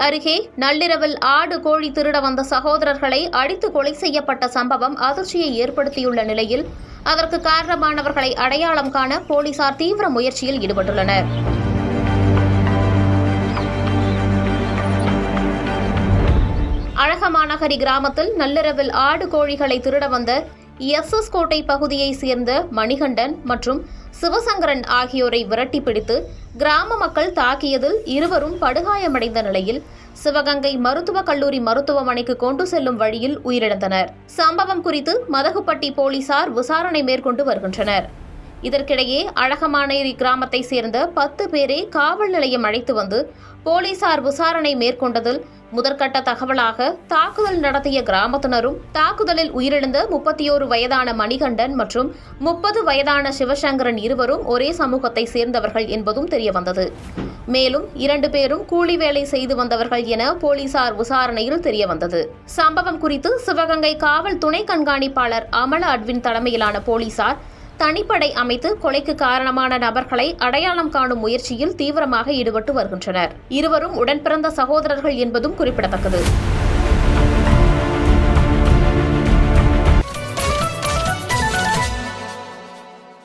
அருகே நள்ளிரவில் ஆடு கோழி திருட வந்த சகோதரர்களை அடித்து கொலை செய்யப்பட்ட சம்பவம் அதிர்ச்சியை ஏற்படுத்தியுள்ள நிலையில் அதற்கு காரணமானவர்களை அடையாளம் காண போலீசார் தீவிர முயற்சியில் ஈடுபட்டுள்ளனர். அழகமாநகரி கிராமத்தில் நள்ளிரவில் ஆடு கோழிகளை திருட வந்த எஸ் கோட்டை பகுதியைச் சேர்ந்த மணிகண்டன் மற்றும் சிவசங்கரன் ஆகியோரை விரட்டி பிடித்து கிராம மக்கள் தாக்கியதில் இருவரும் படுகாயமடைந்த நிலையில் சிவகங்கை மருத்துவக் கல்லூரி மருத்துவமனைக்கு கொண்டு செல்லும் வழியில் உயிரிழந்தனர். சம்பவம் குறித்து மதகுப்பட்டி போலீசார் விசாரணை மேற்கொண்டு வருகின்றனர். இதற்கிடையே அழகமாநேரி கிராமத்தை சேர்ந்த 10 பேரை காவல் நிலையம் அழைத்து வந்து போலீசார் விசாரணை மேற்கொண்டதில் முதற்கட்ட தகவலாக தாக்குதல் நடத்திய கிராமத்தினரும் தாக்குதலில் உயிரிழந்த 31 வயதான மணிகண்டன் மற்றும் 30 வயதான சிவசங்கரன் இருவரும் ஒரே சமூகத்தை சேர்ந்தவர்கள் என்பதும் தெரியவந்தது. மேலும் 2 பேரும் கூலி வேலை செய்து வந்தவர்கள் என போலீசார் விசாரணையில் தெரியவந்தது. சம்பவம் குறித்து சிவகங்கை காவல் துணை கண்காணிப்பாளர் அமல அட்வின் தலைமையிலான போலீசார் தனிப்படை அமைத்து கொலைக்கு காரணமான நபர்களை அடையாளம் காணும் முயற்சியில் தீவிரமாக ஈடுபட்டு வருகின்றனர். இருவரும் உடன்பிறந்த சகோதரர்கள் என்பதும் குறிப்பிடத்தக்கது.